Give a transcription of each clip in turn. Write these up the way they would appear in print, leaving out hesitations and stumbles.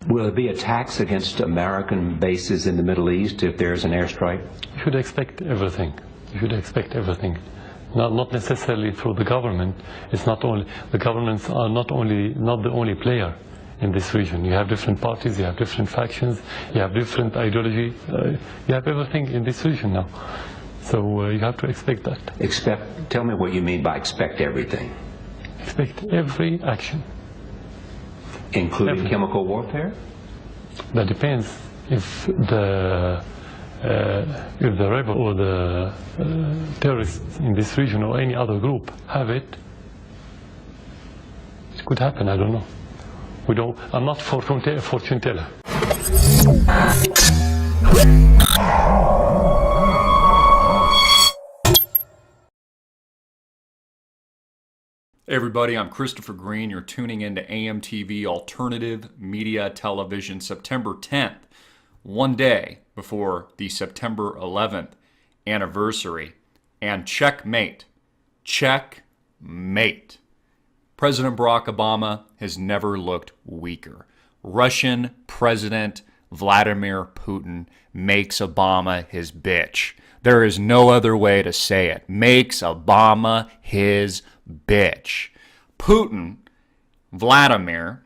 Will there be attacks against American bases in the Middle East if there's an airstrike? You should expect everything. You should expect everything. Not necessarily through the government. It's not only the governments are not the only player in this region. You have different parties, you have different factions, you have different ideology. You have everything in this region now. So you have to expect that. Tell me what you mean by expect everything. Expect every action. Including chemical warfare? That depends. If the rebel or the terrorists in this region or any other group have it, it could happen. I don't know. I'm not fortune teller. Hey everybody, I'm Christopher Green. You're tuning into AMTV Alternative Media Television, September 10th, one day before the September 11th anniversary. And checkmate. Checkmate. President Barack Obama has never looked weaker. Russian President Vladimir Putin makes Obama his bitch. There is no other way to say it. Makes Obama his bitch. Putin, Vladimir,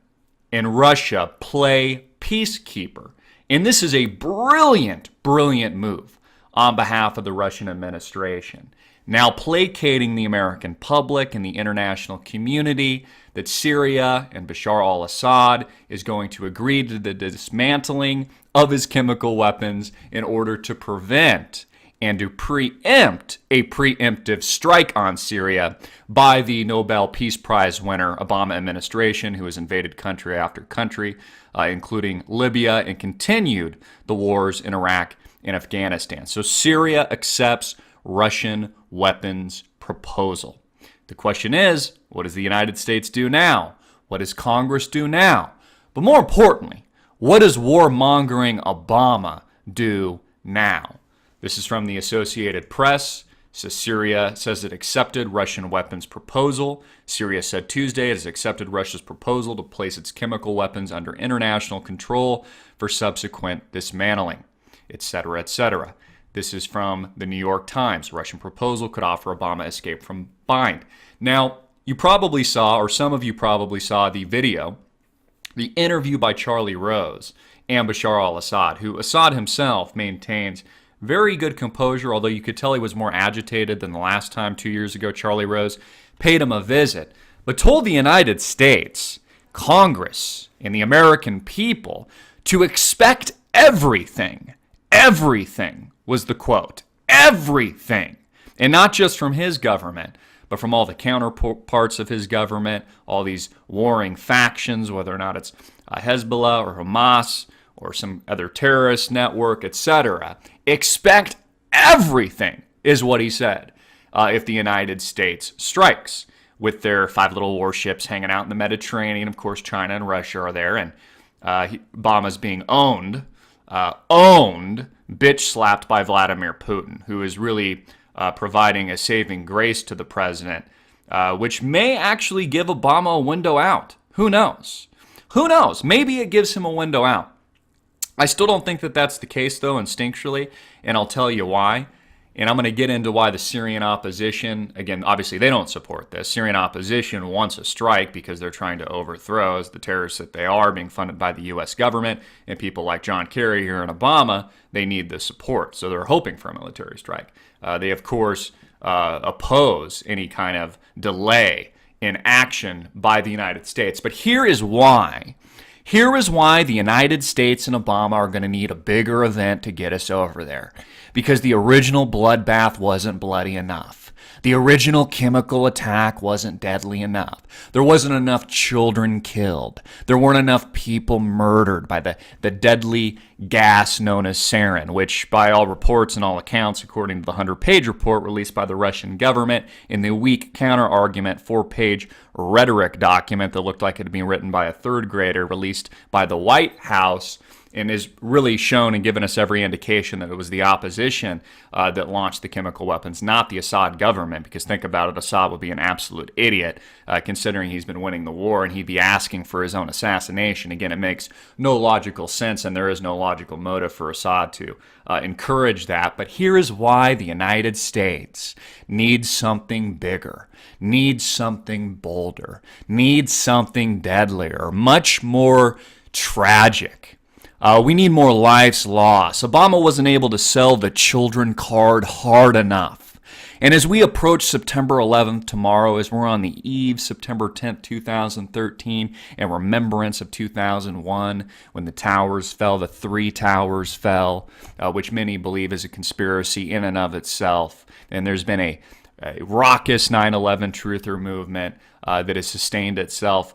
and Russia play peacekeeper. And this is a brilliant, brilliant move on behalf of the Russian administration. Now placating the American public and the international community that Syria and Bashar al-Assad is going to agree to the dismantling of his chemical weapons in order to prevent and to preempt a preemptive strike on Syria by the Nobel Peace Prize winner Obama administration, who has invaded country after country, including Libya, and continued the wars in Iraq and Afghanistan. So Syria accepts Russian weapons proposal. The question is, what does the United States do now? What does Congress do now? But more importantly, what does warmongering Obama do now? This is from the Associated Press. Syria says it accepted Russian weapons proposal. Syria said Tuesday it has accepted Russia's proposal to place its chemical weapons under international control for subsequent dismantling, etc., etc. This is from the New York Times. Russian proposal could offer Obama escape from bind. Now, you probably saw, or some of you probably saw the video, the interview by Charlie Rose and Bashar al-Assad, who Assad himself maintains very good composure, although you could tell he was more agitated than the last time 2 years ago Charlie Rose paid him a visit, but told the United States, Congress, and the American people to expect everything. Everything was the quote. Everything. And not just from his government, but from all the counterparts of his government, all these warring factions, whether or not it's Hezbollah or Hamas or some other terrorist network, etc. Expect everything, is what he said, if the United States strikes, with their 5 little warships hanging out in the Mediterranean. Of course, China and Russia are there, and Obama's being owned, bitch slapped by Vladimir Putin, who is really providing a saving grace to the president, which may actually give Obama a window out. Who knows? Who knows? Maybe it gives him a window out. I still don't think that that's the case, though, instinctually, and I'll tell you why. And I'm going to get into why the Syrian opposition, again, obviously they don't support this. Syrian opposition wants a strike because they're trying to overthrow, as the terrorists that they are, being funded by the U.S. government, and people like John Kerry here and Obama, they need the support. So they're hoping for a military strike. They, of course, oppose any kind of delay in action by the United States. But here is why. Here is why the United States and Obama are going to need a bigger event to get us over there. Because the original bloodbath wasn't bloody enough. The original chemical attack wasn't deadly enough. There wasn't enough children killed. There weren't enough people murdered by the deadly gas known as sarin, which by all reports and all accounts, according to the 100-page report released by the Russian government in the weak counter-argument 4-page rhetoric document that looked like it had been written by a third grader, released by the White House, and is really shown and given us every indication that it was the opposition that launched the chemical weapons, not the Assad government, because think about it, Assad would be an absolute idiot considering he's been winning the war, and he'd be asking for his own assassination. Again, it makes no logical sense, and there is no logical motive for Assad to encourage that. But here is why the United States needs something bigger, needs something bolder, needs something deadlier, much more tragic. We need more lives lost. Obama wasn't able to sell the children card hard enough. And as we approach September 11th tomorrow, as we're on the eve, September 10th, 2013, in remembrance of 2001, when the towers fell, the three towers fell, which many believe is a conspiracy in and of itself. And there's been a raucous 9/11 truther movement that has sustained itself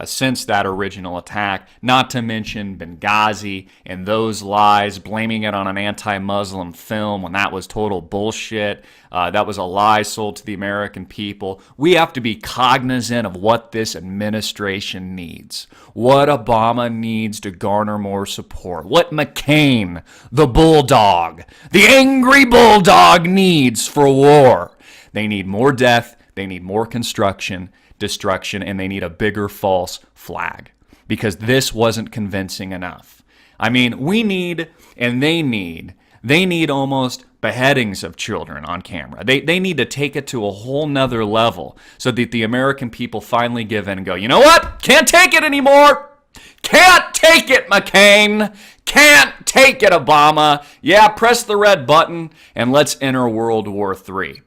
since that original attack, not to mention Benghazi and those lies, blaming it on an anti-Muslim film when that was total bullshit. That was a lie sold to the American people. We have to be cognizant of what this administration needs, what Obama needs to garner more support, what McCain, the bulldog, the angry bulldog, needs for war. They need more death, they need more destruction, and they need a bigger false flag, because this wasn't convincing enough. I mean, we need, and they need almost beheadings of children on camera. They need to take it to a whole nother level so that the American people finally give in and go, you know what? Can't take it anymore. Can't take it, McCain. Can't take it, Obama. Yeah, press the red button and let's enter World War III.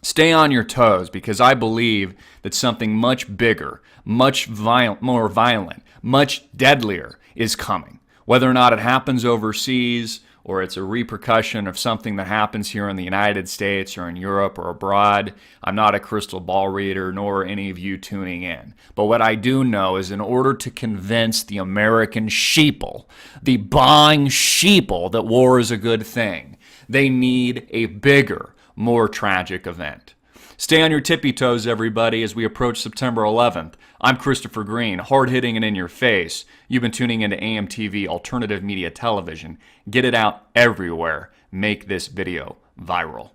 Stay on your toes, because I believe that something much bigger, much more violent, much deadlier is coming. Whether or not it happens overseas or it's a repercussion of something that happens here in the United States or in Europe or abroad, I'm not a crystal ball reader, nor are any of you tuning in. But what I do know is, in order to convince the American sheeple, the buying sheeple, that war is a good thing, they need a bigger, more tragic event. Stay on your tippy toes, everybody, as we approach September 11th. I'm Christopher Green, hard-hitting and in your face. You've been tuning into AMTV Alternative Media Television. Get it out everywhere. Make this video viral.